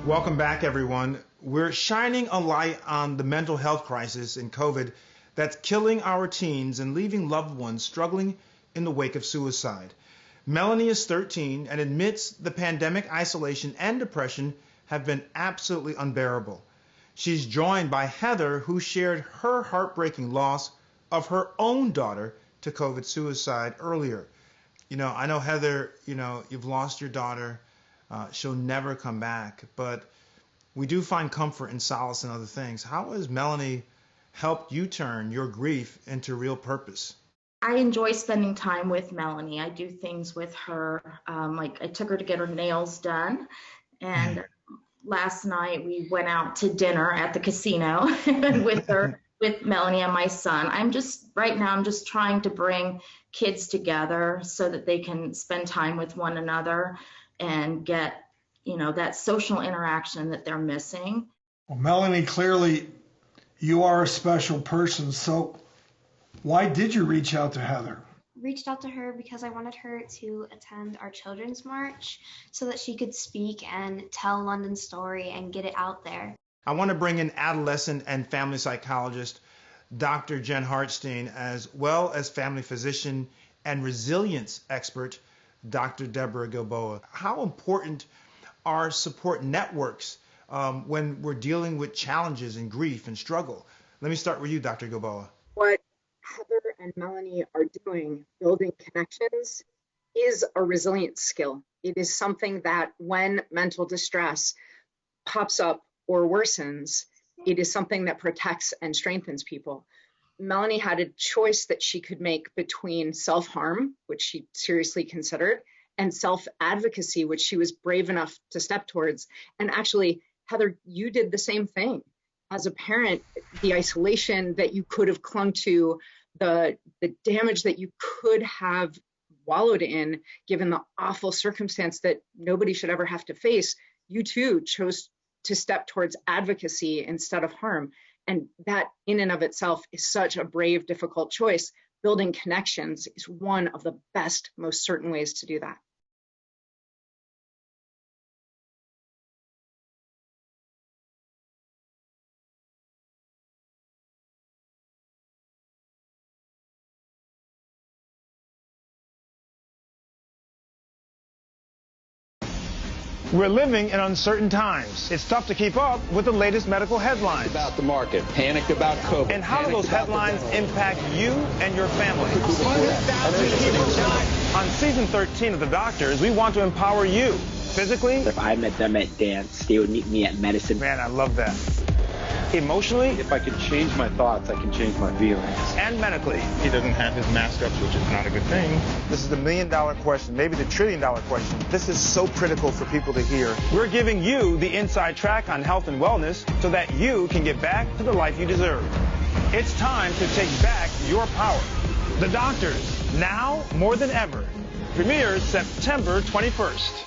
Welcome back, everyone. We're shining a light on the mental health crisis in COVID that's killing our teens and leaving loved ones struggling in the wake of suicide. Melanie is 13 and admits the pandemic isolation and depression have been absolutely unbearable. She's joined by Heather, who shared her heartbreaking loss of her own daughter to COVID suicide earlier. I know, Heather, you've lost your daughter. She'll never come back, but we do find comfort and solace in other things. How has Melanie helped you turn your grief into real purpose? I enjoy spending time with Melanie. I do things with her. Like I took her to get her nails done, and last night we went out to dinner at the casino with her, with Melanie and my son. Right now I'm just trying to bring kids together so that they can spend time with one another and get, that social interaction that they're missing. Well, Melanie, clearly you are a special person. So why did you reach out to Heather? Reached out to her because I wanted her to attend our children's march so that she could speak and tell London's story and get it out there. I want to bring in adolescent and family psychologist Dr. Jen Harstein, as well as family physician and resilience expert Dr. Deborah Gilboa. How important are support networks when we're dealing with challenges and grief and struggle? Let me start with you, Dr. Gilboa. What Heather and Melanie are doing, building connections, is a resilient skill. It is something that when mental distress pops up or worsens, it is something that protects and strengthens people. Melanie had a choice that she could make between self-harm, which she seriously considered, and self-advocacy, which she was brave enough to step towards. And actually, Heather, you did the same thing. As a parent, the isolation that you could have clung to, the damage that you could have wallowed in, given the awful circumstance that nobody should ever have to face, you too chose to step towards advocacy instead of harm. And that in and of itself is such a brave, difficult choice. Building connections is one of the best, most certain ways to do that. We're living in uncertain times. It's tough to keep up with the latest medical headlines. About the market, panicked about COVID. And how do those headlines impact you and your family? On season 13 of The Doctors, we want to empower you physically. If I met them at dance, they would meet me at medicine. Man, I love that. Emotionally. If I can change my thoughts, I can change my feelings. And medically. He doesn't have his mask up, which is not a good thing. This is the $1 million question, maybe the $1 trillion question. This is so critical for people to hear. We're giving you the inside track on health and wellness so that you can get back to the life you deserve. It's time to take back your power. The Doctors, now more than ever. Premieres September 21st.